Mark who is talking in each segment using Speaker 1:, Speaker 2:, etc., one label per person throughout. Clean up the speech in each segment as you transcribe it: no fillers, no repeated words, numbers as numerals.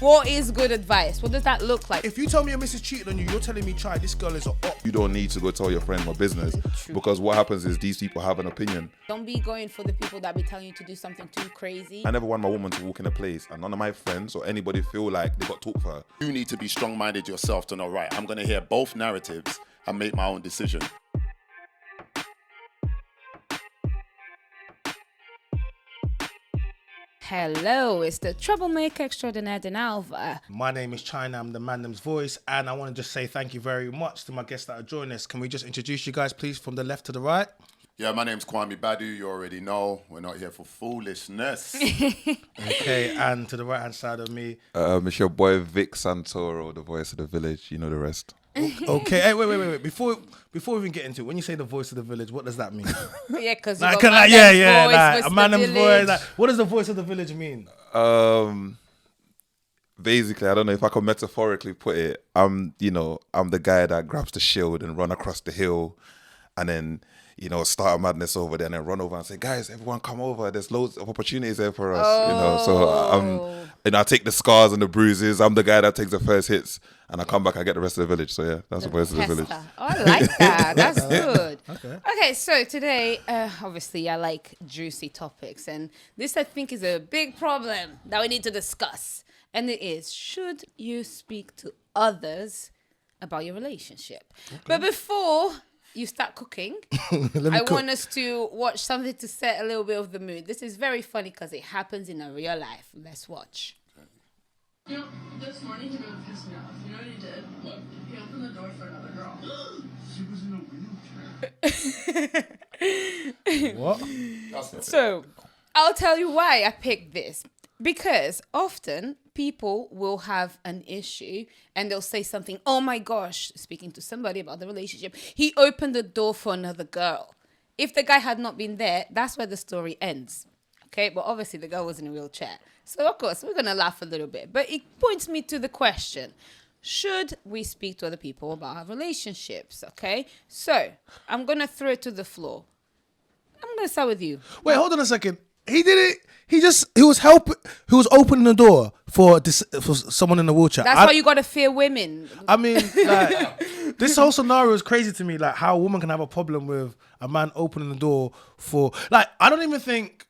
Speaker 1: What is good advice? What does that look like?
Speaker 2: If you tell me your missus cheated on you, you're telling me, try, this girl is a op.
Speaker 3: You don't need to go tell your friend my business.
Speaker 1: True.
Speaker 3: Because what happens is these people have an opinion.
Speaker 1: Don't be going for the people that be telling you to do something too crazy.
Speaker 3: I never want my woman to walk in a place and none of my friends or anybody feel like they got talk for her.
Speaker 4: You need to be strong-minded yourself to know, right, I'm going to hear both narratives and make my own decision.
Speaker 1: Hello, it's the troublemaker extraordinaire Dinalva.
Speaker 2: My name is Chyna, I'm the Mandom's voice, and I want to just say thank you very much to my guests that are joining us. Can we just introduce you guys, please, from the left to the right?
Speaker 4: Yeah, my name's Kwame, Badu. You already know. We're not here for foolishness.
Speaker 2: Okay, and to the right-hand side of me.
Speaker 3: It's your boy Vic Santoro, the voice of the village. You know the rest.
Speaker 2: Okay, hey, wait. Before we even get into it, when you say the voice of the village, what does that mean?
Speaker 1: Yeah, because
Speaker 2: a Mandom's voice. Like, what does the voice of the village mean?
Speaker 3: Basically, I don't know if I can metaphorically put it. I'm the guy that grabs the shield and run across the hill, and then start a madness over there, and then run over and say, guys, everyone come over. There's loads of opportunities there for us. So I take the scars and the bruises. I'm the guy that takes the first hits, and I come back, I get the rest of the village. So yeah, that's the voice of the village.
Speaker 1: Oh, I like that. That's good.
Speaker 2: Okay,
Speaker 1: so today, obviously, I like juicy topics, and this I think is a big problem that we need to discuss. And it is, should you speak to others about your relationship? Okay. But before you start cooking, I want us to watch something to set a little bit of the mood. This is very funny because it happens in a real life. Let's watch.
Speaker 5: This morning he really pissed me off. You know what he did? What? He opened the door for another girl.
Speaker 4: She was in a wheelchair.
Speaker 2: What?
Speaker 1: So, I'll tell you why I picked this. Because often people will have an issue and they'll say something, oh my gosh, speaking to somebody about the relationship, he opened the door for another girl. If the guy had not been there, that's where the story ends. Okay, but obviously the girl was in a wheelchair. So of course, we're going to laugh a little bit. But it points me to the question, should we speak to other people about our relationships? Okay, so I'm going to throw it to the floor. I'm going to start with you.
Speaker 2: Wait, hold on a second. He did it. He was opening the door for someone in a wheelchair.
Speaker 1: That's why you got to fear women.
Speaker 2: I mean, like, this whole scenario is crazy to me. Like, how a woman can have a problem with a man opening the door for, like, I don't even think.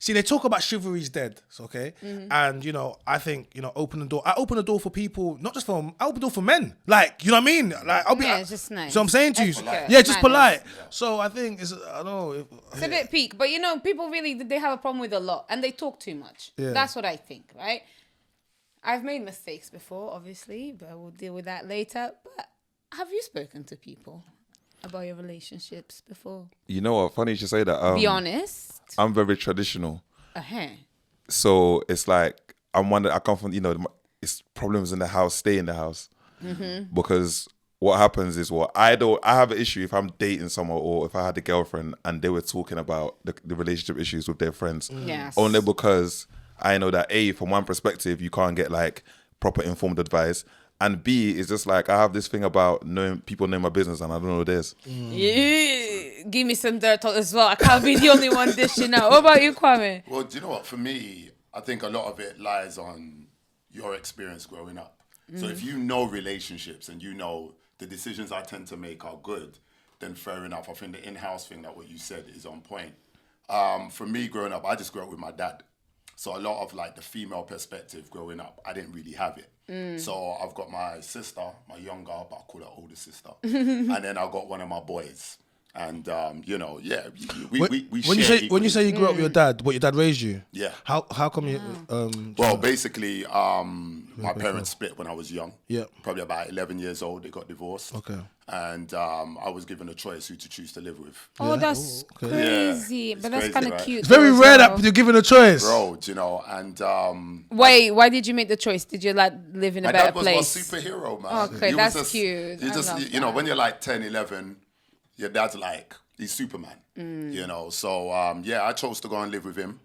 Speaker 2: See, they talk about chivalry's dead, okay? Mm-hmm. And, I think, open the door. I open the door for people, not just for, I open the door for men. Like, you know what I mean? Like,
Speaker 1: it's just nice.
Speaker 2: So I'm saying to you.
Speaker 1: Polite.
Speaker 2: Yeah, just polite. So I think, I don't know.
Speaker 1: It's a bit peak. But, people really, they have a problem with a lot. And they talk too much. Yeah. That's what I think, right? I've made mistakes before, obviously. But we'll deal with that later. But have you spoken to people about your relationships before?
Speaker 3: You know what? Funny you should say that.
Speaker 1: Be honest.
Speaker 3: I'm very traditional.
Speaker 1: Uh-huh.
Speaker 3: So it's like, I come from, it's problems in the house, stay in the house. Mm-hmm. Because what happens is I have an issue if I'm dating someone or if I had a girlfriend and they were talking about the relationship issues with their friends.
Speaker 1: Yes.
Speaker 3: Only because I know that A, from one perspective, you can't get like proper informed advice. And B, it's just like, I have this thing about people know my business and I don't know this.
Speaker 1: Yeah. Give me some dirt as well. I can't be the only one dishing out. What about you, Kwame?
Speaker 4: Well, do you know what? For me, I think a lot of it lies on your experience growing up. So if you know relationships and you know the decisions I tend to make are good, then fair enough. I think the in-house thing that what you said is on point. For me, growing up, I just grew up with my dad. So a lot of like the female perspective growing up, I didn't really have it. So I've got my sister, my younger, but I call her older sister. And then I've got one of my boys. And, we share
Speaker 2: when you say you grew up with your dad, your dad raised you?
Speaker 4: Yeah.
Speaker 2: How come you...
Speaker 4: well, basically, my parents split when I was young.
Speaker 2: Yeah.
Speaker 4: Probably about 11 years old, they got divorced.
Speaker 2: Okay.
Speaker 4: And I was given a choice who to choose to live with.
Speaker 1: Oh, that's crazy.
Speaker 4: Yeah.
Speaker 1: But that's kind of cute.
Speaker 2: It's very rare that you're given a choice.
Speaker 4: Bro, and...
Speaker 1: Why did you make the choice? Did you live in a better place?
Speaker 4: My dad was my superhero, man.
Speaker 1: Okay, that's cute.
Speaker 4: When you're like 10, 11... your dad's like, he's Superman, So, I chose to go and live with him.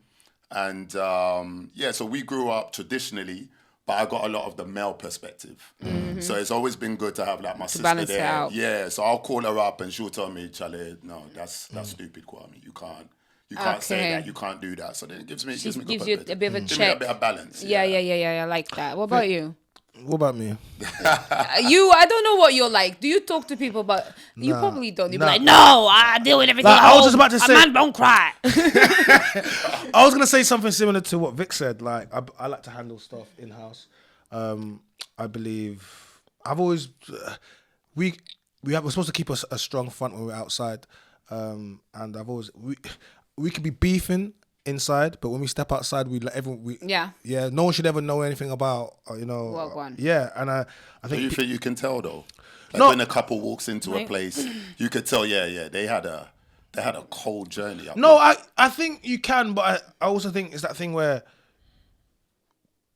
Speaker 4: And, so we grew up traditionally, but I got a lot of the male perspective. Mm-hmm. So it's always been good to have like my sister there. Out. Yeah, so I'll call her up and she'll tell me, Charlie, no, that's stupid, Kwame. You You can't say
Speaker 1: Okay.
Speaker 4: that. You can't do that. So then it gives me
Speaker 1: Gives
Speaker 4: good
Speaker 1: you
Speaker 4: perspective.
Speaker 1: a bit of a
Speaker 4: Gives me
Speaker 1: check.
Speaker 4: a bit of balance.
Speaker 1: Yeah. I like that. What about you?
Speaker 2: What about me?
Speaker 1: I don't know what you're like. Do you talk to people about? You probably don't. You be
Speaker 2: Nah.
Speaker 1: like, no, I deal with everything.
Speaker 2: Like,
Speaker 1: at
Speaker 2: I was
Speaker 1: home.
Speaker 2: just about to say-
Speaker 1: a man don't cry.
Speaker 2: I was gonna say something similar to what Vic said. Like I like to handle stuff in house. I believe I've always we're supposed to keep a strong front when we're outside, and I've always we could be beefing inside, but when we step outside, we let everyone.
Speaker 1: Yeah.
Speaker 2: No one should ever know anything about
Speaker 1: Well, one.
Speaker 2: Yeah, and I
Speaker 4: Do
Speaker 2: think
Speaker 4: you think you can tell though? Like
Speaker 2: No.
Speaker 4: when a couple walks into a
Speaker 1: Right.
Speaker 4: place, you could tell. Yeah, they had a cold journey. Up
Speaker 2: no,
Speaker 4: there.
Speaker 2: I think you can, but I also think it's that thing where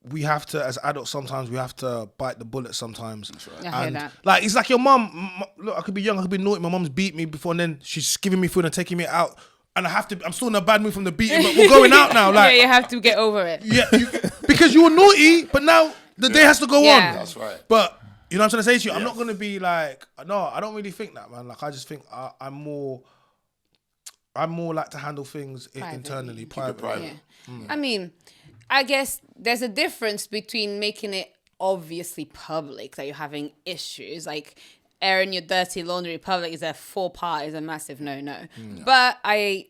Speaker 2: we have to, as adults, sometimes we have to bite the bullet sometimes.
Speaker 1: I hear
Speaker 2: And
Speaker 1: that.
Speaker 2: like it's like your mum. Look, I could be young, I could be naughty. My mum's beat me before, and then she's giving me food and taking me out, and I'm still in a bad mood from the beating, but we're going out now. Like
Speaker 1: yeah, you have to get over it.
Speaker 2: because you were naughty, but now the day has to go
Speaker 1: Yeah.
Speaker 2: on.
Speaker 4: That's right.
Speaker 2: But you know what I'm trying to say to you? I'm
Speaker 4: Yes.
Speaker 2: not gonna be like, no, I don't really think that, man. Like I just think I'm more like to handle things internally, privately.
Speaker 4: private.
Speaker 1: Yeah. I mean, I guess there's a difference between making it obviously public that you're having issues, like airing your dirty laundry public is a faux pas, is a massive no. But I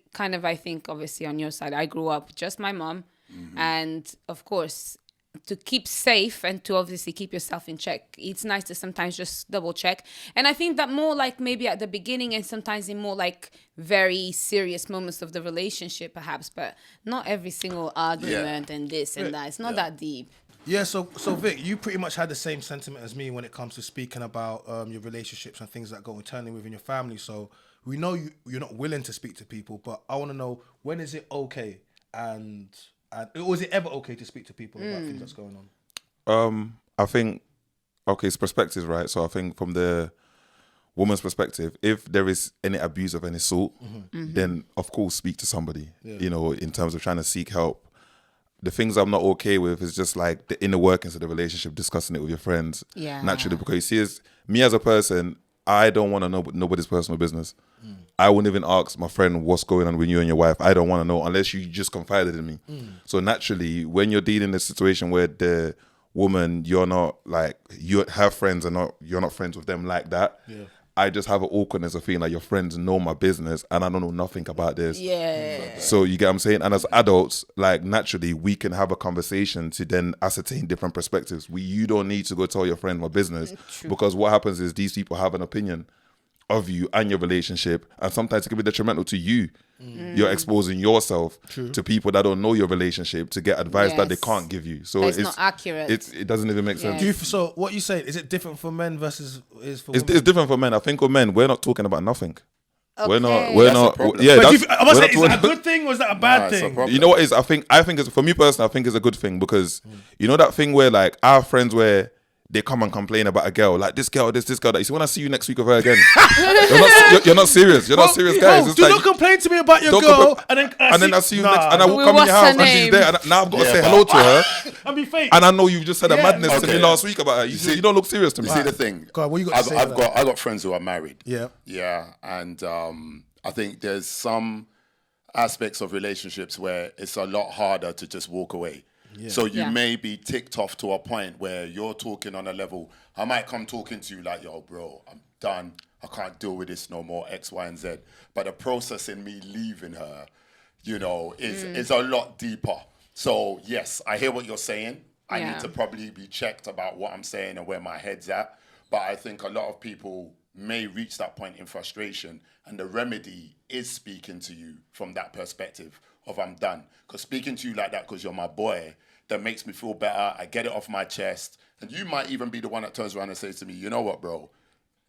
Speaker 1: think obviously on your side, I grew up with just my mom, and of course, to keep safe and to obviously keep yourself in check, it's nice to sometimes just double check. And I think that more like maybe at the beginning and sometimes in more like very serious moments of the relationship perhaps, but not every single argument and this and that. It's not that deep.
Speaker 2: Yeah, so Vic, you pretty much had the same sentiment as me when it comes to speaking about your relationships and things that go internally within your family. So we know you're not willing to speak to people, but I want to know, when is it okay and was it ever okay to speak to people about things that's going on?
Speaker 3: I think, it's perspectives, right? So I think from the woman's perspective, if there is any abuse of any sort, then of course speak to somebody, in terms of trying to seek help. The things I'm not okay with is just like the inner workings of the relationship, discussing it with your friends.
Speaker 1: Yeah.
Speaker 3: Naturally, because you see, as me as a person, I don't want to know nobody's personal business. I wouldn't even ask my friend what's going on with you and your wife. I don't want to know unless you just confided in me. So naturally, when you're dealing in a situation where the woman, you're not like, you have friends and you're not friends with them like that. Yeah. I just have an awkwardness of feeling like your friends know my business and I don't know nothing about this.
Speaker 1: Yeah.
Speaker 3: So you get what I'm saying? And as adults, like naturally, we can have a conversation to then ascertain different perspectives. You don't need to go tell your friend my business.
Speaker 1: True.
Speaker 3: Because what happens is these people have an opinion of you and your relationship, and sometimes it can be detrimental to you. You're exposing yourself to people that don't know your relationship to get advice that they
Speaker 1: Yes.
Speaker 3: can't give you. So
Speaker 1: That's not accurate.
Speaker 3: It doesn't even make sense.
Speaker 1: Yes.
Speaker 2: So what you say, is it different for men versus is for
Speaker 3: It's
Speaker 2: women?
Speaker 3: different for men. I think with men, we're not talking about nothing. We're not.
Speaker 1: Okay.
Speaker 3: We're
Speaker 4: That's a
Speaker 3: not.
Speaker 4: problem.
Speaker 3: Yeah,
Speaker 2: But
Speaker 3: that's,
Speaker 2: I must
Speaker 3: we're
Speaker 2: say,
Speaker 3: not
Speaker 2: is that a
Speaker 3: talking-
Speaker 2: good thing or is that a bad
Speaker 4: it's a
Speaker 2: thing?
Speaker 4: problem.
Speaker 3: You know what it is? I think it's for me personally. I think it's a good thing because you know that thing where like our friends where they come and complain about a girl, like this girl, this girl. That you see, when I see you next week with her again, you're not serious. You're not serious, guys.
Speaker 2: Bro,
Speaker 3: It's
Speaker 2: do
Speaker 3: like,
Speaker 2: not complain to me about your
Speaker 3: don't
Speaker 2: girl,
Speaker 3: compl-
Speaker 2: and then
Speaker 3: I see you next, and I
Speaker 2: nah,
Speaker 3: will come in
Speaker 1: What's
Speaker 3: your house
Speaker 1: her
Speaker 3: and she's
Speaker 1: name?
Speaker 3: there, and now I've got to
Speaker 4: Yeah,
Speaker 3: say
Speaker 4: but-
Speaker 3: hello to her,
Speaker 2: I be fake.
Speaker 3: and I know you've just said a
Speaker 2: Yeah,
Speaker 3: madness to me
Speaker 4: okay.
Speaker 3: last week about her. You don't look serious to me.
Speaker 4: You see the thing?
Speaker 2: Go on, what you got to say to that?
Speaker 4: I got friends who are married.
Speaker 2: Yeah.
Speaker 4: Yeah, and I think there's some aspects of relationships where it's a lot harder to just walk away. So you
Speaker 1: Yeah.
Speaker 4: may be ticked off to a point where you're talking on a level. I might come talking to you like, yo, bro, I'm done. I can't deal with this no more, X, Y, and Z. But the process in me leaving her, is a lot deeper. So, yes, I hear what you're saying. I
Speaker 1: Yeah.
Speaker 4: need to probably be checked about what I'm saying and where my head's at. But I think a lot of people may reach that point in frustration, and the remedy is speaking to you from that perspective of I'm done. Because speaking to you like that because you're my boy, that makes me feel better. I get it off my chest. And you might even be the one that turns around and says to me, you know what, bro?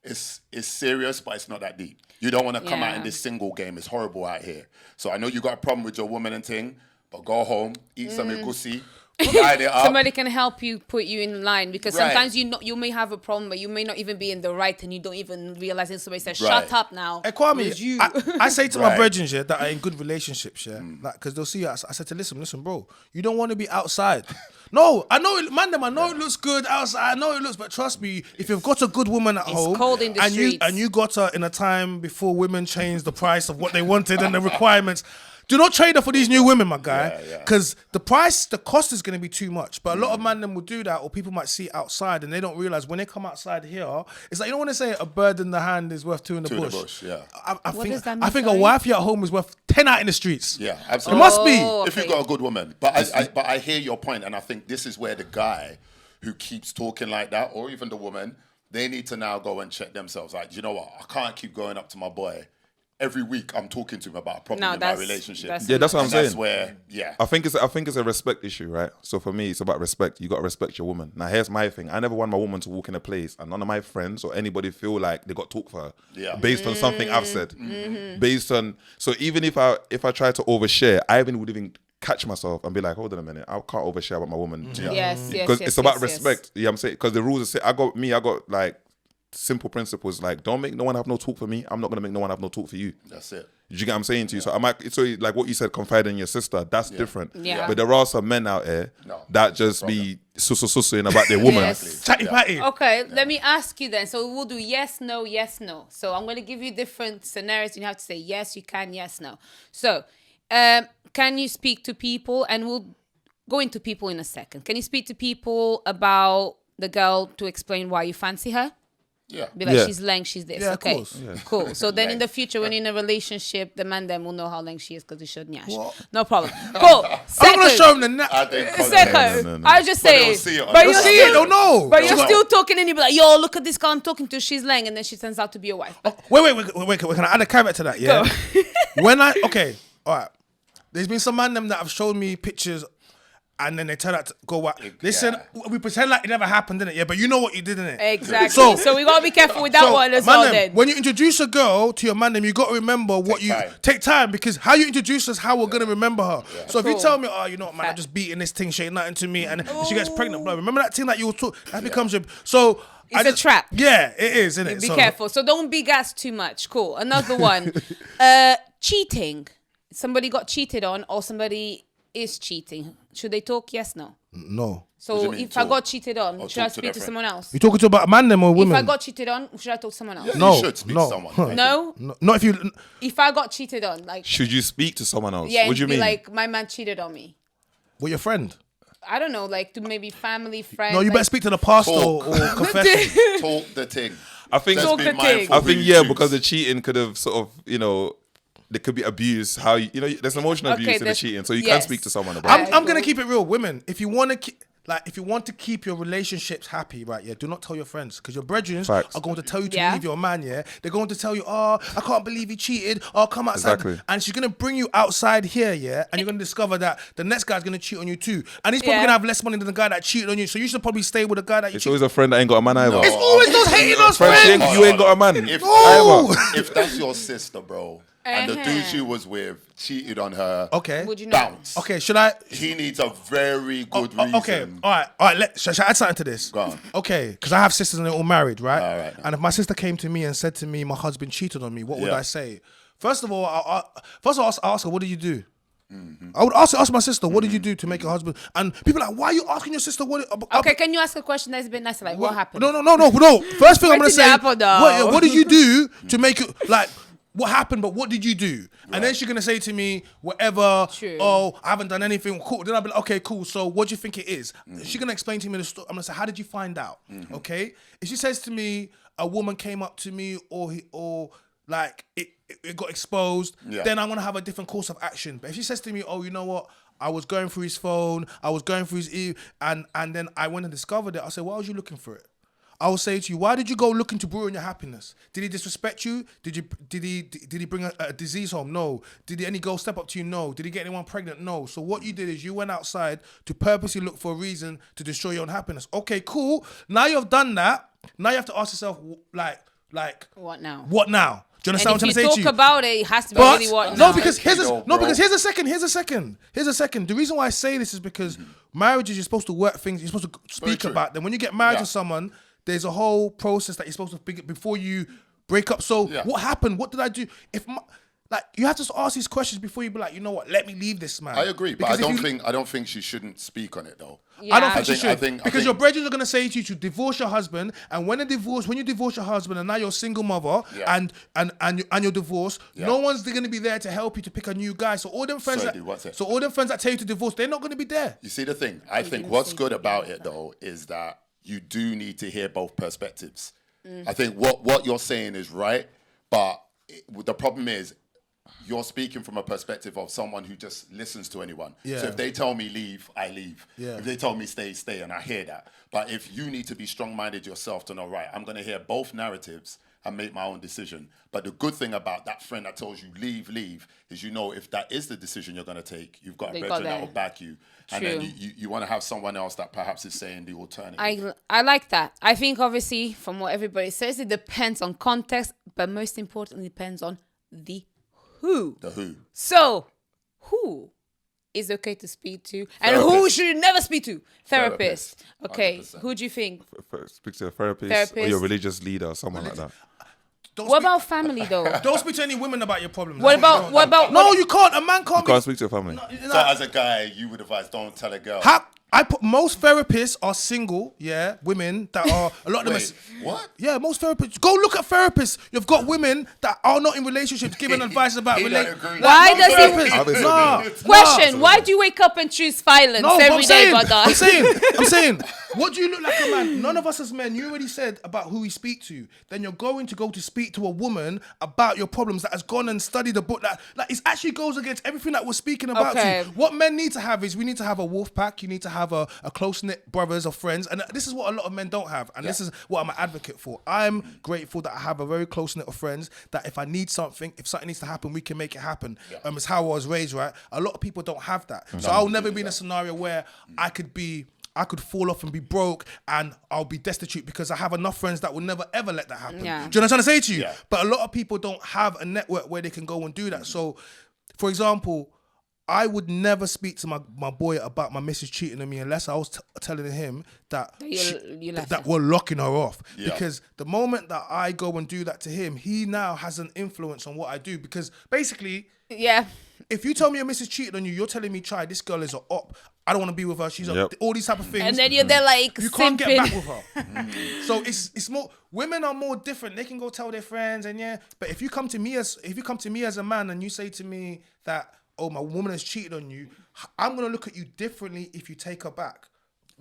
Speaker 4: It's serious, but it's not that deep. You don't want to come out in
Speaker 1: Yeah.
Speaker 4: this single game. It's horrible out here. So I know you got a problem with your woman and thing, but go home, eat some egusi, line it up.
Speaker 1: Somebody can help you put you in line because
Speaker 4: Right.
Speaker 1: sometimes you may have a problem, but you may not even be in the right, and you don't even realize it. Somebody says,
Speaker 4: Right.
Speaker 1: "Shut up now."
Speaker 2: Hey, Kwame,
Speaker 1: It's you.
Speaker 2: I say to my
Speaker 4: Right.
Speaker 2: brethren that are in good relationships, because they'll see us. I said to listen, bro, you don't want to be outside. No, I know, I know it looks good outside. I know it looks, but trust me, if you've got a good woman at home,
Speaker 1: cold in the
Speaker 2: and
Speaker 1: streets.
Speaker 2: you got her in a time before women changed the price of what they wanted and the requirements, Do not trade her for these new women, my guy.
Speaker 4: Yeah.
Speaker 2: Because the cost is going to be too much. But a lot of man them will do that, or people might see it outside and they don't realize when they come outside here, it's like, you don't want to say a bird in the hand is worth two in the bush.
Speaker 4: Yeah.
Speaker 2: I
Speaker 1: What
Speaker 2: think
Speaker 1: does that mean,
Speaker 2: I think a
Speaker 1: sorry?
Speaker 2: wifey at home is worth 10 out in the streets.
Speaker 4: Yeah,
Speaker 2: It
Speaker 4: absolutely.
Speaker 2: must be.
Speaker 4: If you've got a good woman. But I hear your point, and I think this is where the guy who keeps talking like that, or even the woman, they need to now go and check themselves. Like, you know what? I can't keep going up to my boy. Every week I'm talking to him about a problem in my relationship.
Speaker 3: That's what I'm saying.
Speaker 4: That's where,
Speaker 3: I think it's a respect issue, right? So for me, it's about respect. You got to respect your woman. Now, here's my thing. I never want my woman to walk in a place and none of my friends or anybody feel like they got talk for her.
Speaker 4: Yeah.
Speaker 3: Based on something I've said. Based on, so even if I try to overshare, I would even catch myself and be like, hold on a minute, I can't overshare about my woman.
Speaker 1: Yes,
Speaker 3: Because it's about respect. You know what I'm saying? Because the rules are, I got like simple principles, like don't make no one have no talk for me. I'm not gonna make no one have no talk for you.
Speaker 4: that's it.
Speaker 3: Do you get what I'm saying to you? So like what you said, confide in your sister. That's different.
Speaker 1: Yeah.
Speaker 3: But there are some men out there
Speaker 4: No.
Speaker 3: that just be sussing about their woman.
Speaker 1: Yes.
Speaker 2: Chatty patty.
Speaker 1: Okay, let me ask you then. So we'll do yes, no, yes, no. So I'm going to give you different scenarios. You have to say yes, you can, yes, no. So can you speak to people, and we'll go into people in a second. Can you speak to people about the girl to explain why you fancy her?
Speaker 4: Yeah.
Speaker 1: Be like,
Speaker 3: Yeah.
Speaker 1: she's leng, she's this.
Speaker 2: Yeah, of
Speaker 1: Okay,
Speaker 2: course. Yeah.
Speaker 1: cool. So then in the future, when you're in a relationship, the man then will know how leng she is because he should nyash. No problem. Cool.
Speaker 2: I'm going to show him
Speaker 1: Second.
Speaker 2: the
Speaker 4: I think
Speaker 1: Second.
Speaker 3: No.
Speaker 1: I just
Speaker 4: But
Speaker 1: say
Speaker 4: they'll
Speaker 1: it.
Speaker 4: see it on
Speaker 1: But
Speaker 4: the
Speaker 1: you're
Speaker 4: side.
Speaker 2: See
Speaker 1: still,
Speaker 2: it, don't know.
Speaker 1: but you're still talking and you be like, yo, look at this girl I'm talking to. She's leng. And then she turns out to be your wife.
Speaker 2: Wait, can I add a caveat to that? Yeah. When all right. There's been some man them that have shown me pictures and then they turn out to go out. Listen, we pretend like it never happened, didn't it? Yeah, but you know what you did, didn't it?
Speaker 1: Exactly. So we got to be careful with that one as
Speaker 2: man
Speaker 1: well
Speaker 2: them,
Speaker 1: then.
Speaker 2: when you introduce a girl to your man them, you got to remember what you
Speaker 4: time.
Speaker 2: take time, because how you introduce us, how we're going to remember her. So if you
Speaker 1: Cool.
Speaker 2: tell me, oh, you know what, man, I'm just beating this thing, she ain't nothing to me, and she gets pregnant, bro. Remember that thing that you were talking, that becomes your, so.
Speaker 1: It's a trap.
Speaker 2: Yeah, it is, isn't it?
Speaker 1: Be careful. So don't be gassed too much. Cool. Another one. Cheating. Somebody got cheated on or somebody is cheating. Should they talk? Yes, no.
Speaker 2: No.
Speaker 1: So
Speaker 4: What do you mean,
Speaker 1: if I
Speaker 4: talk?
Speaker 1: got cheated on, should I
Speaker 4: talk to
Speaker 1: speak
Speaker 4: their
Speaker 1: to
Speaker 4: friend?
Speaker 1: someone else?
Speaker 2: You talking to about a man them or women?
Speaker 1: If I got cheated on, should I talk to someone else?
Speaker 2: no,
Speaker 4: You should speak
Speaker 2: no,
Speaker 4: to someone.
Speaker 1: No?
Speaker 2: no, not if you.
Speaker 1: If I got cheated on, like,
Speaker 3: Should you speak to someone else?
Speaker 1: yeah,
Speaker 3: What
Speaker 1: and
Speaker 3: do you
Speaker 1: be
Speaker 3: mean?
Speaker 1: like, my man cheated on me.
Speaker 2: With your friend.
Speaker 1: I don't know, like to maybe family, friends.
Speaker 2: No, you
Speaker 1: like,
Speaker 2: better speak to the pastor
Speaker 4: Talk.
Speaker 2: or confess.
Speaker 4: Talk the thing.
Speaker 3: I think
Speaker 4: Let's
Speaker 1: Talk
Speaker 4: be
Speaker 1: the
Speaker 4: mindful
Speaker 1: thing.
Speaker 3: I
Speaker 4: who
Speaker 3: think
Speaker 4: you choose.
Speaker 3: because the cheating could have sort of, there could be abuse. How there's emotional abuse in the
Speaker 1: there's-
Speaker 3: cheating, so you
Speaker 1: yes.
Speaker 3: can speak to someone about it.
Speaker 2: I'm gonna keep it real, women. If you want to keep your relationships happy, right? Yeah, do not tell your friends, because your brethren
Speaker 3: Facts.
Speaker 2: are going to tell you to
Speaker 1: Yeah.
Speaker 2: leave your man. Yeah, they're going to tell you, oh, I can't believe he cheated. Oh, come outside,
Speaker 3: Exactly.
Speaker 2: and she's gonna bring you outside here, yeah, and you're gonna discover that the next guy's gonna cheat on you too, and he's probably
Speaker 1: Yeah.
Speaker 2: gonna have less money than the guy that cheated on you. So you should probably stay with the guy that you
Speaker 3: It's
Speaker 2: cheated.
Speaker 3: always a friend that ain't got a man either.
Speaker 2: It's always those hating us
Speaker 3: Friends,
Speaker 2: friends.
Speaker 3: you ain't got a man
Speaker 4: If,
Speaker 2: No.
Speaker 3: either.
Speaker 4: if that's your sister, bro, and the dude she was with cheated on her,
Speaker 2: Okay.
Speaker 1: Would you know?
Speaker 4: bounce.
Speaker 2: Okay. Should I?
Speaker 4: He needs a very good reason.
Speaker 2: Okay, all right. Shall I add something to this?
Speaker 4: Go on.
Speaker 2: Okay, because I have sisters and they're all married, right?
Speaker 4: All right.
Speaker 2: And if my sister came to me and said to me, my husband cheated on me, what would
Speaker 4: Yeah.
Speaker 2: I say? First of all, I'll ask her, what did you do? I would ask my sister, what did you do to make your husband? And people are like, why are you asking your sister what?
Speaker 1: Okay, can you ask a question that's a bit nicer? Like, what happened?
Speaker 2: No. First thing I'm
Speaker 1: Where
Speaker 2: gonna
Speaker 1: did
Speaker 2: say,
Speaker 1: the apple though?
Speaker 2: what did you do to make it like? What happened? But what did you do? And then she's gonna say to me, whatever.
Speaker 1: True.
Speaker 2: Oh, I haven't done anything. Cool. Then I'll be like, okay, cool. So what do you think it is? She's gonna explain to me the story. I'm gonna say, how did you find out? Okay. If she says to me, a woman came up to me, or like it got exposed,
Speaker 4: Yeah.
Speaker 2: then I'm gonna have a different course of action. But if she says to me, oh, you know what? I was going through his phone, I was going through his and then I went and discovered it. I'll say, why was you looking for it? I will say to you, why did you go looking to ruin your happiness? Did he disrespect you? Did he bring a disease home? No. Did any girl step up to you? No. Did he get anyone pregnant? No. So what you did is you went outside to purposely look for a reason to destroy your own happiness. Okay, cool. Now you've done that. Now you have to ask yourself, like,
Speaker 1: What now?
Speaker 2: what now? Do you understand what I'm
Speaker 1: And if
Speaker 2: trying
Speaker 1: you
Speaker 2: to say to
Speaker 1: talk
Speaker 2: you?
Speaker 1: about it, it has to be
Speaker 2: But
Speaker 1: really what
Speaker 2: no,
Speaker 1: now.
Speaker 2: because here's
Speaker 4: Kiddo,
Speaker 2: a
Speaker 4: bro.
Speaker 2: here's a second. The reason why I say this is because marriages, you're supposed to work things, you're supposed to speak
Speaker 4: true.
Speaker 2: about them. When you get married
Speaker 4: Yeah.
Speaker 2: to someone, there's a whole process that you're supposed to before you break up. So
Speaker 4: Yeah.
Speaker 2: what happened? What did I do? Like, you have to ask these questions before you be like, you know what, let me leave this man.
Speaker 4: I agree, but
Speaker 2: Because
Speaker 4: I don't think she shouldn't speak on it though.
Speaker 1: Yeah.
Speaker 2: I don't think she
Speaker 4: I
Speaker 2: should.
Speaker 4: think-
Speaker 2: Because your brethren are going to say to you to divorce your husband, and when you divorce your husband and now you're a single mother and you're divorced, no one's going to be there to help you to pick a new guy. So all them friends that tell you to divorce, they're not going to be there.
Speaker 4: You see the thing? I think what's good about it though is that you do need to hear both perspectives. I think what you're saying is right, but the problem is you're speaking from a perspective of someone who just listens to anyone.
Speaker 2: Yeah.
Speaker 4: So if they tell me leave, I leave.
Speaker 2: Yeah.
Speaker 4: If they tell me stay, stay, and I hear that. But if you need to be strong-minded yourself to know, right, I'm going to hear both narratives and make my own decision. But the good thing about that friend that tells you leave, is you know if that is the decision you're going to take, you've got a brethren that will back you. And then you want to have someone else that perhaps is saying the alternative.
Speaker 1: I like that. I think obviously from what everybody says, it depends on context, but most importantly depends on the who.
Speaker 4: The who.
Speaker 1: So, who is okay to speak to, and who should you never speak to? Therapist. Okay,
Speaker 4: 100%.
Speaker 1: who do you think?
Speaker 3: Speak to a therapist or your religious leader or someone like that.
Speaker 1: What about family though?
Speaker 2: Don't speak to any women about your problems.
Speaker 1: What about?
Speaker 2: No, you can't. A man can't.
Speaker 3: You can't speak to a family.
Speaker 4: So as a guy, you would advise don't tell a girl.
Speaker 2: Most therapists are single, women that are, a lot of them
Speaker 4: Wait, what?
Speaker 2: Yeah, most therapists. Go look at therapists. You've got women that are not in relationships giving advice about relationships.
Speaker 1: Why does he? Question: why do you wake up and choose violence every day, brother?
Speaker 2: I'm saying, what do you look like a man? None of us as men, you already said about who we speak to. Then you're going to go to speak to a woman about your problems that has gone and studied a book that it actually goes against everything that we're speaking about.
Speaker 1: Okay.
Speaker 2: What men need to have is we need to have a wolf pack. You need to have a close-knit brothers or friends. And this is what a lot of men don't have. And this is what I'm an advocate for. I'm grateful that I have a very close-knit of friends that if I need something, if something needs to happen, we can make it happen. It's how I was raised, right? A lot of people don't have that. So I'll never be in a scenario where I could fall off and be broke and I'll be destitute because I have enough friends that will never ever let that happen.
Speaker 1: Yeah.
Speaker 2: Do you know what I'm trying to say to you?
Speaker 4: Yeah.
Speaker 2: But a lot of people don't have a network where they can go and do that. So, for example, I would never speak to my boy about my missus cheating on me unless I was telling him that that we're locking her off.
Speaker 4: Yeah.
Speaker 2: Because the moment that I go and do that to him, he now has an influence on what I do. Because basically, if you tell me your missus cheated on you, you're telling me, try, this girl is a op. I don't want to be with her. She's all these type of things.
Speaker 1: And then you're there like
Speaker 2: you can't get back with her. So it's more, women are more different. They can go tell their friends but if you come to me as a man and you say to me that, oh, my woman has cheated on you, I'm gonna look at you differently if you take her back.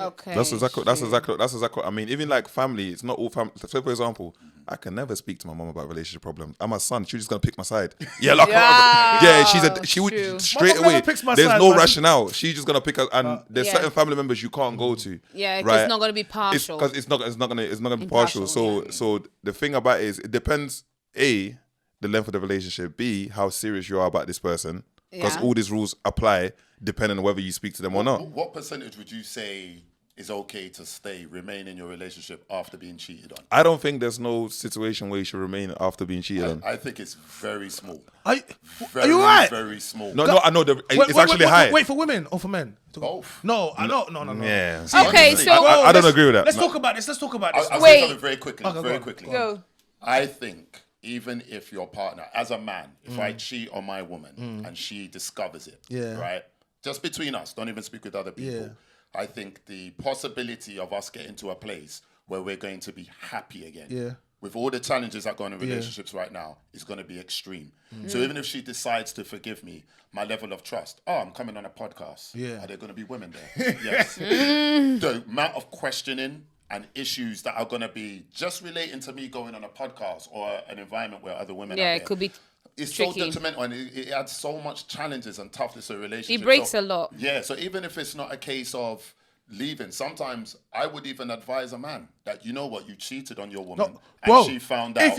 Speaker 1: Okay.
Speaker 3: That's exactly. I mean, even like family, it's not all family. So, for example, I can never speak to my mom about relationship problems. I'm a son. She's just gonna pick my side. She would straight away. There's no rationale. She's just gonna pick us. And there's certain family members you can't go to.
Speaker 1: Yeah, because it's not gonna be partial.
Speaker 3: Because it's not gonna be partial. So the thing about it is, it depends. A, the length of the relationship. B, how serious you are about this person. Because all these rules apply depending on whether you speak to them or not.
Speaker 4: What percentage would you say is okay to remain in your relationship after being cheated on?
Speaker 3: I don't think there's no situation where you should remain after being cheated on.
Speaker 4: I think it's very small.
Speaker 2: Are you right?
Speaker 4: Very small.
Speaker 3: No, I know it's actually high.
Speaker 2: Wait, for women or for men?
Speaker 4: Both.
Speaker 2: No.
Speaker 3: Yeah.
Speaker 1: Okay, so
Speaker 3: I don't agree with that.
Speaker 2: Let's talk about this.
Speaker 4: I'll say something very quickly.
Speaker 1: Go.
Speaker 4: I think even if your partner, as a man, if I cheat on my woman and she discovers it, right? Just between us, don't even speak with other people. I think the possibility of us getting to a place where we're going to be happy again, with all the challenges that go on in relationships right now, is going to be extreme. So even if she decides to forgive me, my level of trust, I'm coming on a podcast. Are there going to be women there? Yes. The amount of questioning and issues that are going to be just relating to me going on a podcast or an environment where other women are there.
Speaker 1: It could be
Speaker 4: It's
Speaker 1: tricky.
Speaker 4: so detrimental and it adds so much challenges and toughness to a relationship.
Speaker 1: It breaks a lot.
Speaker 4: Yeah, so even if it's not a case of leaving, sometimes I would even advise a man that, you know what, you cheated on your woman and she found out.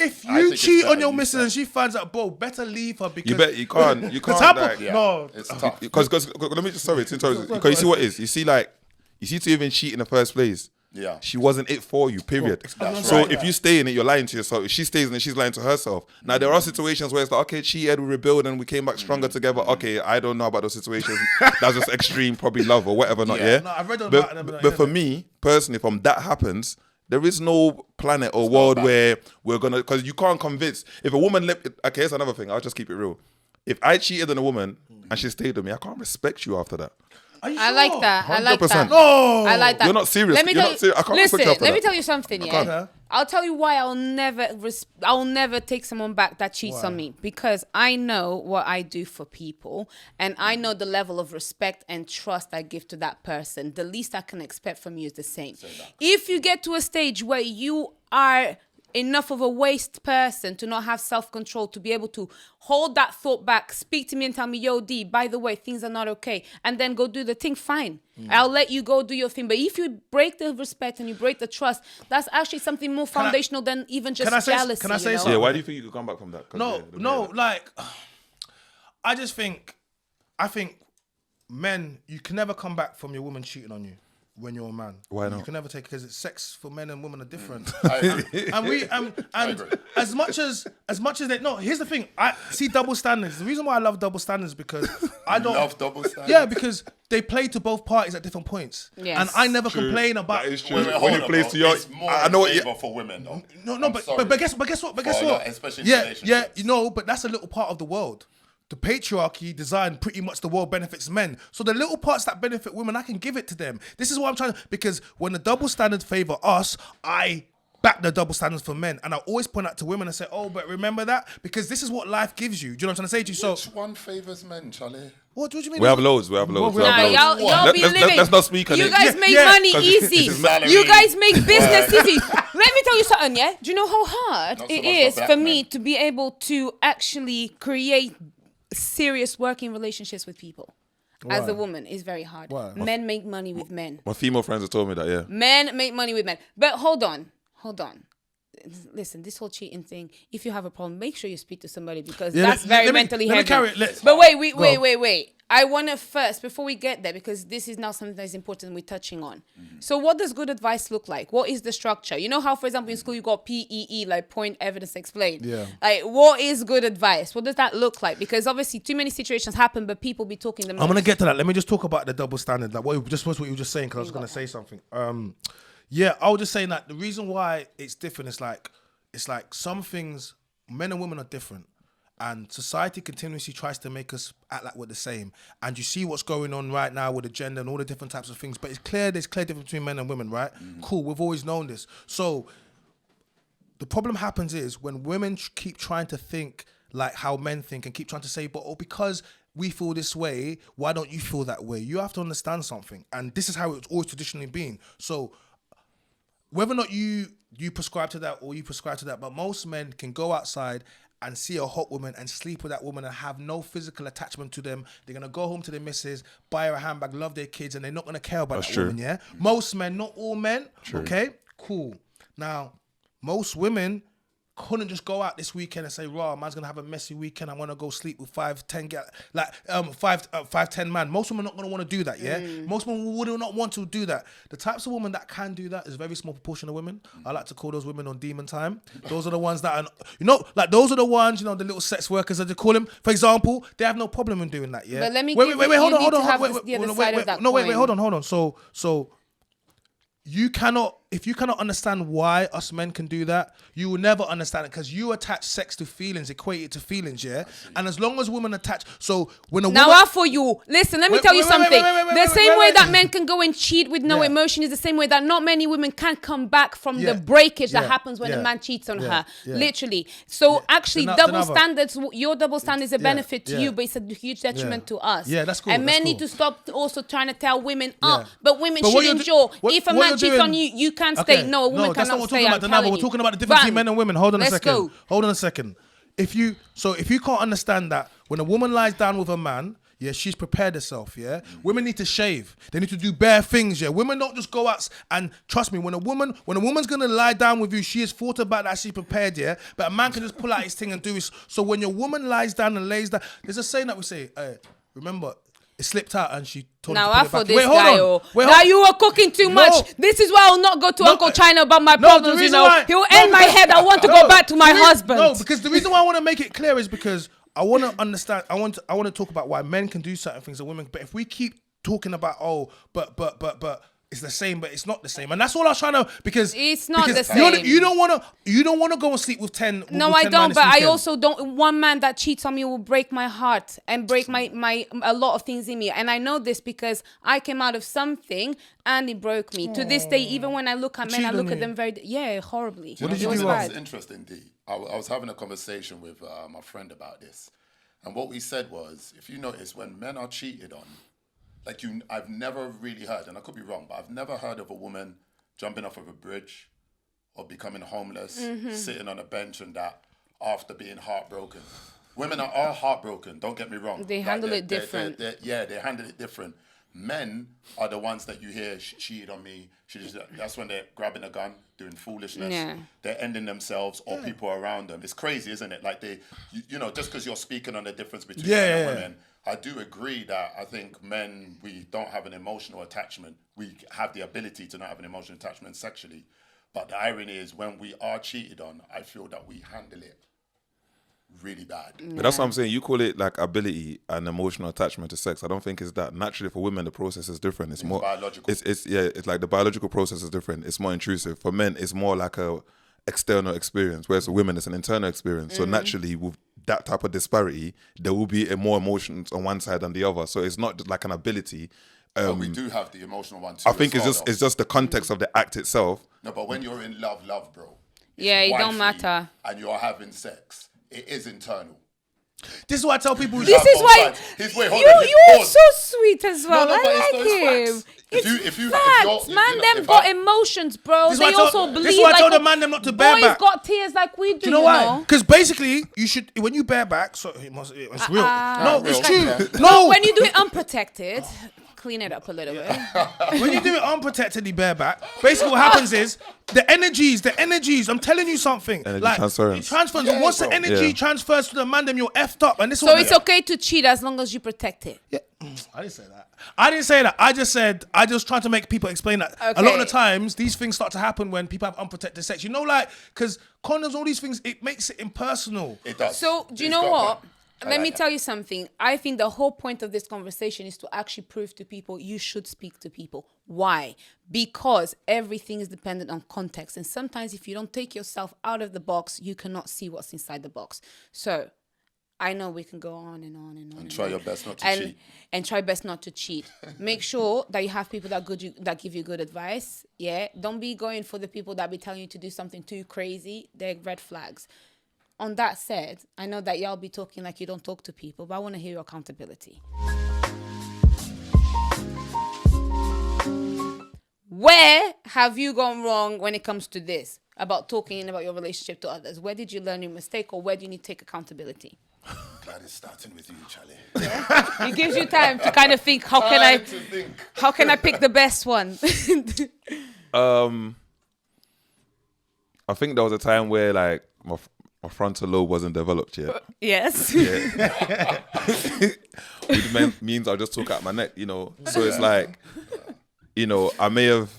Speaker 2: If you cheat on your missus and she finds out, bro, better leave her because
Speaker 3: you can't.
Speaker 2: No,
Speaker 4: it's tough.
Speaker 3: Because let me just because you see what is. You see to even cheat in the first place.
Speaker 4: Yeah.
Speaker 3: She wasn't it for you, period. If you stay in it, you're lying to yourself. If she stays in it, she's lying to herself. Now, there are situations where it's like, okay, cheated, we rebuild, and we came back stronger together. Okay, I don't know about those situations. That's just extreme, probably love or whatever, not, yeah?
Speaker 2: No, I've read
Speaker 3: But for me, personally, if that happens, There is no planet or world where we're gonna, because you can't convince. If a woman, okay, here's another thing. I'll just keep it real. If I cheated on a woman and she stayed with me, I can't respect you after that.
Speaker 2: Are you
Speaker 1: I
Speaker 2: sure?
Speaker 1: like that. I like
Speaker 3: 100%.
Speaker 1: that.
Speaker 2: No.
Speaker 1: I like that.
Speaker 3: You're not serious.
Speaker 1: Let me
Speaker 3: You're
Speaker 1: tell
Speaker 3: not serious. I can't
Speaker 1: listen,
Speaker 3: respect you after
Speaker 1: let me
Speaker 3: that.
Speaker 1: tell you something. Yeah,
Speaker 2: can't.
Speaker 1: I'll tell you why I'll never take someone back that cheats on me, because I know what I do for people, and I know the level of respect and trust I give to that person. The least I can expect from you is the same. If you get to a stage where you are enough of a waste person to not have self-control, to be able to hold that thought back, speak to me and tell me, yo, D, by the way, things are not okay, and then go do the thing, fine. I'll let you go do your thing. But if you break the respect and you break the trust, that's actually something more foundational than even just jealousy.
Speaker 2: Can I say
Speaker 1: you know?
Speaker 2: something?
Speaker 3: Yeah, why do you think you could come back from that?
Speaker 2: Like, I think men, you can never come back from your woman cheating on you when you're a man.
Speaker 3: Why not?
Speaker 2: You can never take it, because sex for men and women are different.
Speaker 4: I agree.
Speaker 2: and
Speaker 4: I agree.
Speaker 2: as much as they, no, here's the thing. I see double standards. The reason why I love double standards is because I don't
Speaker 4: love double standards.
Speaker 2: Yeah, because they play to both parties at different points.
Speaker 1: Yes.
Speaker 2: And I never complain about.
Speaker 3: That is true.
Speaker 4: Wait,
Speaker 3: When you
Speaker 4: hold
Speaker 3: play
Speaker 4: on,
Speaker 3: to your,
Speaker 4: it's more
Speaker 3: I know what you.
Speaker 4: favor for women, though.
Speaker 2: No, but guess what?
Speaker 4: For a lot, especially in
Speaker 2: Yeah,
Speaker 4: relationships.
Speaker 2: you know, but that's a little part of the world. The patriarchy designed pretty much the world benefits men. So the little parts that benefit women, I can give it to them. This is what I'm trying to, because when the double standards favor us, I back the double standards for men. And I always point out to women and say, oh, but remember that? Because this is what life gives you. Do you know what I'm trying to say to you? So,
Speaker 4: Which one favors men, Charlie?
Speaker 2: what do you mean?
Speaker 3: We have loads. We have loads.
Speaker 2: Well,
Speaker 3: we have
Speaker 1: Nah,
Speaker 3: loads.
Speaker 1: y'all be living.
Speaker 3: Let's not speak on
Speaker 1: You
Speaker 3: it.
Speaker 1: guys make
Speaker 2: Yeah,
Speaker 1: money
Speaker 3: 'cause
Speaker 1: easy.
Speaker 3: this is
Speaker 4: salary.
Speaker 1: You guys make business easy. Let me tell you something, yeah? Do you know how hard
Speaker 4: Not so
Speaker 1: it
Speaker 4: much
Speaker 1: is
Speaker 4: for
Speaker 1: for
Speaker 4: black
Speaker 1: me
Speaker 4: men.
Speaker 1: to be able to actually create serious working relationships with people? As
Speaker 2: Why?
Speaker 1: a woman, it's very hard.
Speaker 2: Why?
Speaker 1: Men make money with men.
Speaker 3: My female friends have told me that, yeah.
Speaker 1: Men make money with men. But hold on. Listen, this whole cheating thing, if you have a problem, make sure you speak to somebody, because
Speaker 2: Yeah,
Speaker 1: that's very
Speaker 2: let me
Speaker 1: mentally heavy.
Speaker 2: carry it.
Speaker 1: But wait. I want to first, before we get there, because this is now something that is important we're touching on. So what does good advice look like? What is the structure? You know how, for example, in school you got PEE, like point, evidence, explain.
Speaker 2: Yeah.
Speaker 1: Like, what is good advice? What does that look like? Because obviously too many situations happen, but people be talking the most.
Speaker 2: I'm gonna get to that. Let me just talk about the double standard. Like what you were just saying, because I was gonna say something. Yeah, I was just saying that the reason why it's different is like some things, men and women are different, and society continuously tries to make us act like we're the same. And you see what's going on right now with the gender and all the different types of things. But there's clear difference between men and women, right? Cool, we've always known this. So the problem happens is when women keep trying to think like how men think and keep trying to say, but because we feel this way, why don't you feel that way? You have to understand something. And this is how it's always traditionally been. So whether or not you prescribe to that or you prescribe to that, but most men can go outside and see a hot woman and sleep with that woman and have no physical attachment to them. They're going to go home to their missus, buy her a handbag, love their kids, and they're not going to care about that woman, yeah? Most men, not all men, okay? Cool. Now, most women couldn't just go out this weekend and say, "Raw, man's gonna have a messy weekend. I want to go sleep with 5-10 5-10 man." Most women are not gonna want to do that. Yeah, most women would not want to do that. The types of women that can do that is a very small proportion of women. I like to call those women on demon time. Those are the ones that are, those are the ones, the little sex workers as they call them. For example, they have no problem in doing that. Yeah.
Speaker 1: But let me
Speaker 2: wait, hold on. Hold on. So you cannot. If you cannot understand why us men can do that, you will never understand it, because you attach sex to feelings, equate it to feelings, yeah? And as long as women attach, so when a woman...
Speaker 1: Now, for you, listen, let me tell you something. The same way that men can go and cheat with no
Speaker 2: Yeah.
Speaker 1: emotion is the same way that not many women can come back from the breakage that happens when a man cheats on her.
Speaker 2: Yeah.
Speaker 1: Literally. So actually, double
Speaker 2: Dinalva.
Speaker 1: standards, your double standard is a benefit to
Speaker 2: Yeah.
Speaker 1: you, but it's a huge detriment to us.
Speaker 2: Yeah, that's cool,
Speaker 1: And men
Speaker 2: that's
Speaker 1: need
Speaker 2: cool.
Speaker 1: to stop also trying to tell women,
Speaker 2: Yeah.
Speaker 1: but women
Speaker 2: But what
Speaker 1: should
Speaker 2: you're
Speaker 1: endure.
Speaker 2: what-
Speaker 1: If a
Speaker 2: what
Speaker 1: man
Speaker 2: you're
Speaker 1: cheats
Speaker 2: doing-
Speaker 1: on you, you can stay. No, a woman
Speaker 2: that's not
Speaker 1: cannot
Speaker 2: what
Speaker 1: stay.
Speaker 2: we're
Speaker 1: I'm
Speaker 2: talking about.
Speaker 1: telling
Speaker 2: We're
Speaker 1: you.
Speaker 2: talking about the difference between
Speaker 1: Fam,
Speaker 2: men and women. Hold on a
Speaker 1: let's
Speaker 2: second.
Speaker 1: go.
Speaker 2: Hold on a second. If you can't understand that when a woman lies down with a man, yeah, she's prepared herself, yeah? Women need to shave. They need to do bare things, yeah? Women don't just go out and, trust me, when a woman's gonna lie down with you, she has thought about that, she's prepared, yeah? But a man can just pull out his thing and do it. So when your woman lies down and lays down, there's a saying that we say, hey, remember, it slipped out and she told
Speaker 1: Now,
Speaker 2: her
Speaker 1: I
Speaker 2: to put
Speaker 1: for
Speaker 2: it back.
Speaker 1: this
Speaker 2: Wait, hold
Speaker 1: guy,
Speaker 2: on.
Speaker 1: now you are cooking too much. This is why I'll not go to Uncle Chyna about my problems,
Speaker 2: the reason why-
Speaker 1: He'll end my head. I want to go back to my husband.
Speaker 2: No, because the reason why I want to make it clear is because I want to understand. I want to talk about why men can do certain things and women. But if we keep talking about but it's the same, but it's not the same. And that's all I was trying to, because
Speaker 1: It's not
Speaker 2: because
Speaker 1: the same.
Speaker 2: You don't want to go and sleep with 10.
Speaker 1: No,
Speaker 2: with
Speaker 1: I
Speaker 2: 10
Speaker 1: don't.
Speaker 2: man this
Speaker 1: But I
Speaker 2: weekend.
Speaker 1: also don't. One man that cheats on me will break my heart and break my a lot of things in me. And I know this because I came out of something and it broke me. To this day, even when I look at men, I
Speaker 2: Cheated
Speaker 1: look
Speaker 2: on
Speaker 1: at
Speaker 2: you?
Speaker 1: them horribly.
Speaker 2: What did
Speaker 1: It
Speaker 2: you
Speaker 1: was
Speaker 2: do?
Speaker 1: bad.
Speaker 4: It's interesting, D. I was having a conversation with my friend about this. And what we said was, if you notice, when men are cheated on, like I've never really heard, and I could be wrong, but I've never heard of a woman jumping off of a bridge or becoming homeless, sitting on a bench and that after being heartbroken. Women are heartbroken, don't get me wrong.
Speaker 1: They handle it different.
Speaker 4: They handle it different. Men are the ones that you hear, she cheated on me. That's when they're grabbing a gun, doing foolishness.
Speaker 1: Yeah.
Speaker 4: They're ending themselves or people around them. It's crazy, isn't it? Like you know, just because you're speaking on the difference between men and women, I do agree that I think men, we don't have an emotional attachment. We have the ability to not have an emotional attachment sexually. But the irony is when we are cheated on, I feel that we handle it really bad.
Speaker 3: But that's what I'm saying. You call it like ability and emotional attachment to sex. I don't think it's that. Naturally, for women, the process is different. It's more
Speaker 4: biological.
Speaker 3: It's like the biological process is different. It's more intrusive. For men, it's more like a external experience, whereas for women, it's an internal experience. So naturally, with that type of disparity, there will be more emotions on one side than the other. So it's not just like an ability.
Speaker 4: But we do have the emotional one too.
Speaker 3: I think it's just the context of the act itself.
Speaker 4: No, but when you're in love, bro.
Speaker 1: Yeah, it don't
Speaker 4: wifey
Speaker 1: matter.
Speaker 4: And you're having sex, it is internal.
Speaker 2: This is why I tell people.
Speaker 1: This is why you're so sweet as well.
Speaker 4: No, but
Speaker 1: I
Speaker 4: it's
Speaker 1: like him.
Speaker 4: facts.
Speaker 1: It's
Speaker 4: If you-
Speaker 1: facts. Man, them got emotions, bro.
Speaker 2: This is
Speaker 1: They
Speaker 2: why I told-
Speaker 1: also
Speaker 2: this
Speaker 1: bleed
Speaker 2: is why I
Speaker 1: like
Speaker 2: told
Speaker 1: a-
Speaker 2: the man them not to bear
Speaker 1: boys
Speaker 2: back.
Speaker 1: got tears like we do.
Speaker 2: Do you know why? Because basically, you should, when you bear back, so it's real. No, it's true. No,
Speaker 1: When you do it unprotected, clean it up a little bit.
Speaker 2: when you do it unprotectedly bareback, basically what happens is the energies. I'm telling you something.
Speaker 3: Energy
Speaker 2: like
Speaker 3: transference.
Speaker 2: it transfers. And once the
Speaker 4: bro.
Speaker 2: energy
Speaker 3: Yeah.
Speaker 2: transfers to the man, then you're effed up. And this.
Speaker 1: So it's okay to cheat as long as you protect it.
Speaker 2: Yeah. I didn't say that. I just said I just trying to make people explain that. A lot of the
Speaker 1: Okay.
Speaker 2: times these things start to happen when people have unprotected sex. You know, like because condoms, all these things, it makes it impersonal.
Speaker 4: It does.
Speaker 1: So do you
Speaker 4: It's
Speaker 1: know
Speaker 4: got
Speaker 1: what?
Speaker 4: that.
Speaker 1: Let me tell you something. I think the whole point of this conversation is to actually prove to people you should speak to people. Why? Because everything is dependent on context. And sometimes if you don't take yourself out of the box, you cannot see what's inside the box. So I know we can go on and on and on.
Speaker 4: And try your best not to cheat.
Speaker 1: And try best not to cheat. Make sure that you have people that give you good advice. Yeah. Don't be going for the people that be telling you to do something too crazy. They're red flags. On that said, I know that y'all be talking like you don't talk to people, but I want to hear your accountability. Where have you gone wrong when it comes to this? About talking about your relationship to others? Where did you learn your mistake, or where do you need to take accountability?
Speaker 4: Glad it's starting with you, Charlie.
Speaker 1: It gives you time to kind of think, how can I pick the best one?
Speaker 3: I think there was a time where like my frontal lobe wasn't developed yet.
Speaker 1: Yes.
Speaker 3: Which means I'll just talk out my neck, you know. So it's like, you know, I may have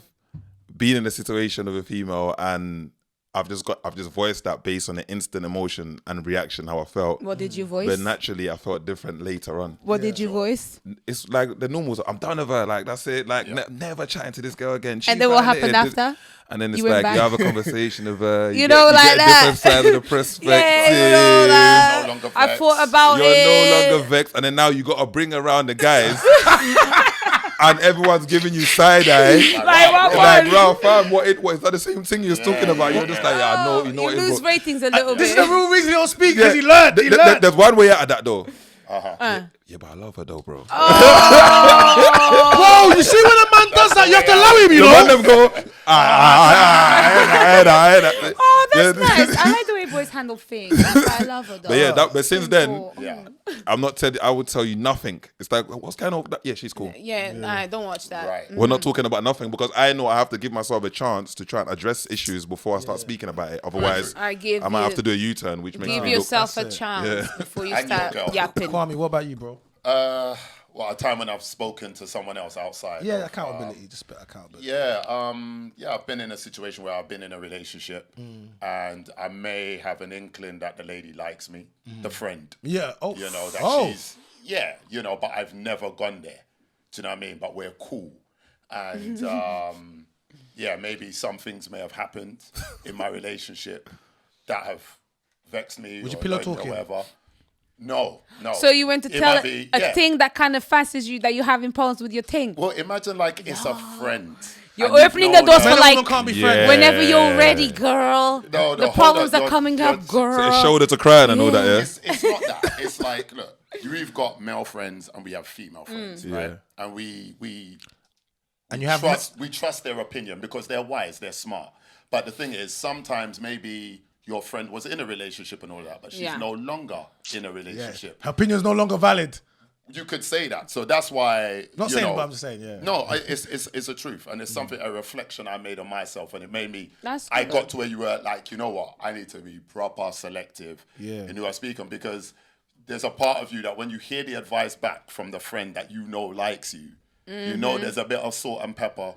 Speaker 3: been in a situation of a female and I've just voiced that based on the instant emotion and reaction how I felt.
Speaker 1: What did you voice?
Speaker 3: But naturally I felt different later on.
Speaker 1: What did you voice?
Speaker 3: It's like the normals. I'm done with her. Like that's it. Like never chatting to this girl again. She's
Speaker 1: And then what
Speaker 3: violated
Speaker 1: happened
Speaker 3: this-
Speaker 1: after?
Speaker 3: And then it's
Speaker 1: You went
Speaker 3: like
Speaker 1: back?
Speaker 3: you have a conversation of
Speaker 1: You know, like
Speaker 3: get a
Speaker 1: that.
Speaker 3: different side of the perspective.
Speaker 1: Yeah, you know that.
Speaker 4: No longer
Speaker 1: I
Speaker 4: vexed.
Speaker 1: thought about
Speaker 3: You're
Speaker 1: it.
Speaker 3: no longer vexed, and then now you got to bring around the guys, and everyone's giving you side eye.
Speaker 1: Like, what
Speaker 3: Like,
Speaker 1: one?
Speaker 3: bro, fam, what is that the same thing you was talking about? You're just like, yeah, I know, you know
Speaker 1: You
Speaker 3: what it is,
Speaker 1: lose
Speaker 3: bro.
Speaker 1: ratings a little
Speaker 2: This is
Speaker 1: bit.
Speaker 2: the real reason he don't speak
Speaker 3: Yeah,
Speaker 2: because he learned. He learned.
Speaker 3: There's one way out of that though. Yeah, but I love her though, bro.
Speaker 2: Whoa, you see when a man does that, you have to allow him, you
Speaker 3: The
Speaker 2: know.
Speaker 3: man them go, I heard
Speaker 1: Oh, that's nice. I like the way boys handle things. I love her though.
Speaker 3: But yeah, but since then,
Speaker 4: Yeah.
Speaker 3: I'm not telling. I would tell you nothing. It's like, what's going on? Yeah, she's cool.
Speaker 1: Yeah, nah, don't watch that.
Speaker 4: Right.
Speaker 3: We're not talking about nothing because I know I have to give myself a chance to try and address issues before I start speaking about it. Otherwise,
Speaker 1: I
Speaker 3: might have to do a U-turn, which makes
Speaker 1: Give
Speaker 3: me look.
Speaker 1: yourself a
Speaker 2: That's it.
Speaker 1: chance before you
Speaker 4: And your
Speaker 1: start
Speaker 4: girl.
Speaker 1: yapping.
Speaker 2: Kwame, what about you, bro?
Speaker 4: Well, a time when I've spoken to someone else outside.
Speaker 2: Yeah,
Speaker 4: of,
Speaker 2: accountability. Just a bit of accountability.
Speaker 4: Yeah, I've been in a situation where I've been in a relationship, and I may have an inkling that the lady likes me, the friend.
Speaker 2: Yeah. Oh.
Speaker 4: You know that she's but I've never gone there. Do you know what I mean? But we're cool, And yeah, maybe some things may have happened in my relationship that have vexed me.
Speaker 2: Was
Speaker 4: or
Speaker 2: you pillow
Speaker 4: annoyed me or
Speaker 2: talking?
Speaker 4: whatever. No.
Speaker 1: So you went to
Speaker 4: It
Speaker 1: tell
Speaker 4: might be-
Speaker 1: a
Speaker 4: yeah.
Speaker 1: thing that kind of fancies you that you're having problems with your thing.
Speaker 4: Well, imagine like it's a friend.
Speaker 1: You're
Speaker 4: and you've
Speaker 1: opening the
Speaker 4: known
Speaker 1: doors
Speaker 4: her-
Speaker 1: for
Speaker 2: Men and
Speaker 1: like
Speaker 2: women can't be
Speaker 3: Yeah.
Speaker 2: friends.
Speaker 1: whenever you're ready, girl.
Speaker 4: No,
Speaker 1: the
Speaker 4: hold
Speaker 1: problems
Speaker 4: on,
Speaker 1: are
Speaker 4: you're-
Speaker 1: coming
Speaker 4: you're-
Speaker 1: up, girl.
Speaker 3: It's shoulder to cry and all that, yeah.
Speaker 4: It's not that. It's like, look, we've got male friends and we have female friends, right? And we
Speaker 2: And you have
Speaker 4: trust their opinion because they're wise, they're smart. But the thing is, sometimes maybe your friend was in a relationship and all that, but she's
Speaker 1: Yeah.
Speaker 4: no longer in a relationship.
Speaker 2: her opinion's no longer valid.
Speaker 4: You could say that. So that's why.
Speaker 2: Not
Speaker 4: you
Speaker 2: saying,
Speaker 4: know,
Speaker 2: but I'm just saying, yeah.
Speaker 4: No, it's a truth, and it's something, a reflection I made on myself, and it made me.
Speaker 1: That's
Speaker 4: I
Speaker 1: good.
Speaker 4: got to where you were like, you know what? I need to be proper selective
Speaker 2: Yeah.
Speaker 4: in who I speak on, because there's a part of you that when you hear the advice back from the friend that you know likes you, you know there's a bit of salt and pepper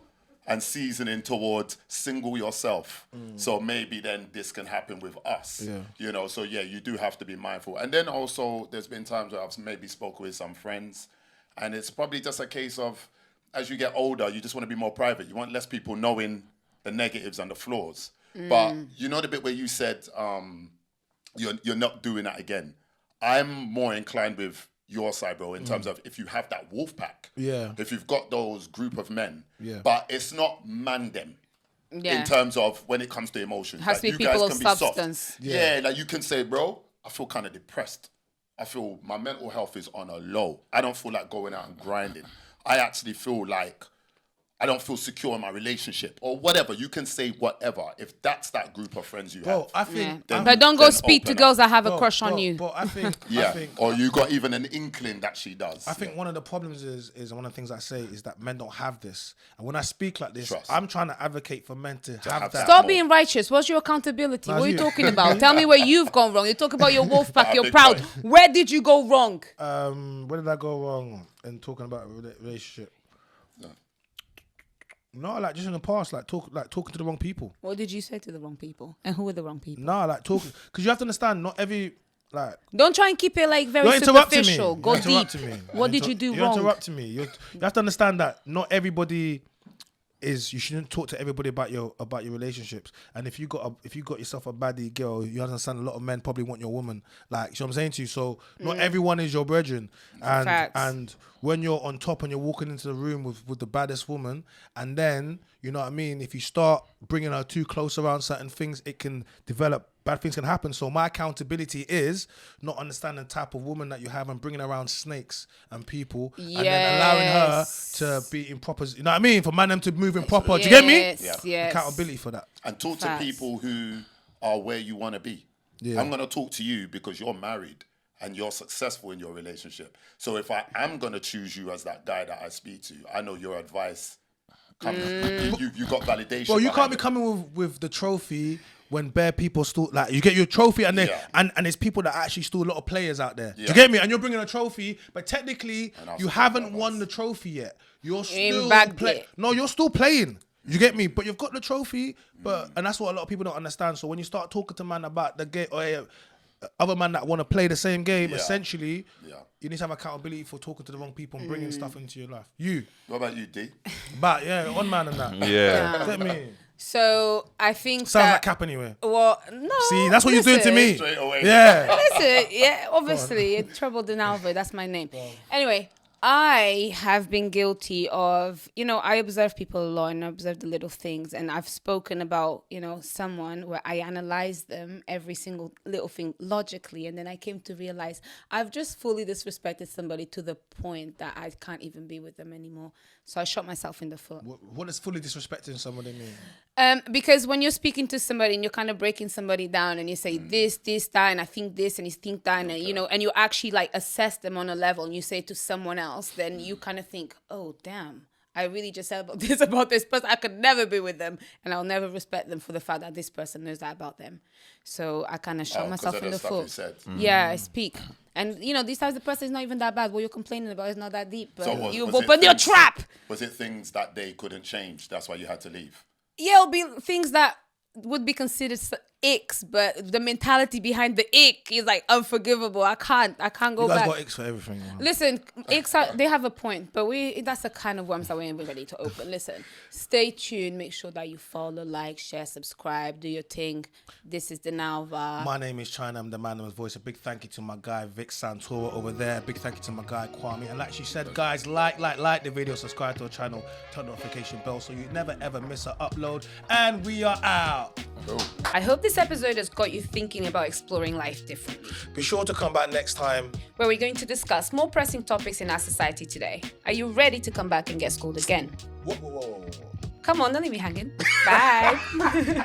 Speaker 4: and seasoning towards single yourself. So maybe then this can happen with us.
Speaker 2: Yeah.
Speaker 4: You know, so yeah, you do have to be mindful. And then also there's been times where I've maybe spoken with some friends, and it's probably just a case of, as you get older, you just want to be more private. You want less people knowing the negatives and the flaws. But you know the bit where you said you're not doing that again. I'm more inclined with your side, bro, in terms of if you have that wolf pack.
Speaker 2: Yeah.
Speaker 4: If you've got those group of men.
Speaker 2: Yeah.
Speaker 4: But it's not man them.
Speaker 1: Yeah.
Speaker 4: In terms of when it comes to emotions.
Speaker 1: Has to be
Speaker 4: you guys
Speaker 1: people
Speaker 4: can
Speaker 1: of
Speaker 4: be soft.
Speaker 1: substance.
Speaker 4: Yeah, like you can say, bro, I feel kind of depressed. I feel my mental health is on a low. I don't feel like going out and grinding. I actually feel like I don't feel secure in my relationship or whatever. You can say whatever. If that's that group of friends you
Speaker 2: Bro,
Speaker 4: have.
Speaker 2: I think...
Speaker 4: Then-
Speaker 1: But don't go
Speaker 4: then
Speaker 1: speak to
Speaker 4: open
Speaker 1: girls
Speaker 4: up.
Speaker 1: that have a crush on you.
Speaker 2: But I think...
Speaker 4: Yeah.
Speaker 2: I think,
Speaker 4: or you got even an inkling that she does.
Speaker 2: I think one of the problems is one of the things I say is that men don't have this. And when I speak like this,
Speaker 4: Trust.
Speaker 2: I'm trying to advocate for men to have
Speaker 4: have
Speaker 2: that.
Speaker 1: Stop
Speaker 4: more.
Speaker 1: being righteous. What's your accountability?
Speaker 2: Nah,
Speaker 1: What are you
Speaker 2: you.
Speaker 1: talking about? Tell me where you've gone wrong. You talk about your wolf pack. You're
Speaker 4: big
Speaker 1: proud.
Speaker 4: boy.
Speaker 1: Where did you go wrong?
Speaker 2: Where did I go wrong in talking about a relationship? No, like just in the past, like talking to the wrong people.
Speaker 1: What did you say to the wrong people? And who were the wrong people?
Speaker 2: No, like talking, because you have to understand, not every like.
Speaker 1: Don't try and keep it like very
Speaker 2: You're interrupting me.
Speaker 1: superficial. Go
Speaker 2: You're
Speaker 1: deep.
Speaker 2: interrupting me.
Speaker 1: What did you do
Speaker 2: You're
Speaker 1: wrong?
Speaker 2: interrupting me. You have to understand that not everybody is. You shouldn't talk to everybody about your relationships. And if you got yourself a baddie girl, you understand a lot of men probably want your woman. Like, you know what I'm saying to you. So not everyone is your brethren. And
Speaker 1: Facts.
Speaker 2: and when you're on top and you're walking into the room with the baddest woman, and then you know what I mean, if you start bringing her too close around certain things, it can develop. Bad things can happen. So my accountability is not understanding the type of woman that you have and bringing around snakes and people, and then allowing her
Speaker 1: Yes.
Speaker 2: to be in proper. You know what I mean? For man them to move in proper. Do you get me?
Speaker 1: Yes, yes.
Speaker 2: Accountability for that.
Speaker 4: And talk
Speaker 1: Facts.
Speaker 4: to people who are where you want to be.
Speaker 2: Yeah.
Speaker 4: I'm going to talk to you because you're married and you're successful in your relationship. So if I am going to choose you as that guy that I speak to, I know your advice comes. You got validation.
Speaker 2: Well, you can't
Speaker 4: behind
Speaker 2: be
Speaker 4: it.
Speaker 2: coming with the trophy when bare people still like you get your trophy and then
Speaker 4: Yeah.
Speaker 2: and there's people that actually still a lot of players out there. Do
Speaker 4: Yeah.
Speaker 2: you get me? And you're bringing a trophy, but technically
Speaker 4: And I'll
Speaker 2: you
Speaker 4: still
Speaker 2: haven't
Speaker 4: have
Speaker 2: won
Speaker 4: us.
Speaker 2: the trophy yet. You're
Speaker 1: ain't
Speaker 2: still
Speaker 1: bagged
Speaker 2: playing.
Speaker 1: yet.
Speaker 2: No, you're still playing. You get me? But you've got the trophy, but and that's what a lot of people don't understand. So when you start talking to man about the game or other man that want to play the same game,
Speaker 4: Yeah.
Speaker 2: essentially,
Speaker 4: Yeah.
Speaker 2: you need to have accountability for talking to the wrong people and bringing stuff into your life. You,
Speaker 4: What about you, D?
Speaker 2: but yeah, on man and that.
Speaker 3: Yeah.
Speaker 2: Get me?
Speaker 1: So I think
Speaker 2: Sounds
Speaker 1: that,
Speaker 2: like cap anyway.
Speaker 1: well, no.
Speaker 2: See, that's what you're doing to
Speaker 1: listen.
Speaker 2: me.
Speaker 4: Straight away.
Speaker 2: Yeah.
Speaker 1: Listen, yeah, obviously, Trouble Dinalva, that's my name. Anyway, I have been guilty of, I observe people a lot and I observe the little things. And I've spoken about, someone where I analyze them, every single little thing logically. And then I came to realize I've just fully disrespected somebody to the point that I can't even be with them anymore. So I shot myself in the foot.
Speaker 2: What does fully disrespecting somebody mean?
Speaker 1: Because when you're speaking to somebody and you're kind of breaking somebody down and you say this, that, and I think this, and you think that, and and you actually like assess them on a level and you say to someone else, then you kind of think, oh, damn, I really just said about this person. I could never be with them and I'll never respect them for the fact that this person knows that about them. So I kind of shot
Speaker 4: 'cause
Speaker 1: myself
Speaker 4: of
Speaker 1: in
Speaker 4: the
Speaker 1: the
Speaker 4: stuff
Speaker 1: foot.
Speaker 4: you said.
Speaker 1: Yeah, I speak. And, these times the person is not even that bad. What you're complaining about is not that deep. But
Speaker 4: So
Speaker 1: you've
Speaker 4: was it
Speaker 1: opened your
Speaker 4: things-
Speaker 1: trap.
Speaker 4: Was it things that they couldn't change? That's why you had to leave.
Speaker 1: Yeah, it'll be things that would be considered icks, but the mentality behind the ick is like unforgivable. I can't go
Speaker 2: You guys
Speaker 1: back.
Speaker 2: got icks for everything, man.
Speaker 1: Listen, icks are, they have a point, but that's the kind of worms that we're even ready to open. Listen, stay tuned. Make sure that you follow, like, share, subscribe, do your thing. This is Dinalva.
Speaker 2: My name is Chyna. I'm the man of his voice. A big thank you to my guy Vic Santoro over there. A big thank you to my guy Kwame. And like she said, guys, like the video, subscribe to our channel, turn the notification bell so you never ever miss an upload. And we are out.
Speaker 1: I hope this episode has got you thinking about exploring life differently,
Speaker 2: Be sure to come back next time.
Speaker 1: where we're going to discuss more pressing topics in our society today. Are you ready to come back and get schooled again?
Speaker 2: Whoa.
Speaker 1: Come on, don't leave me hanging. Bye.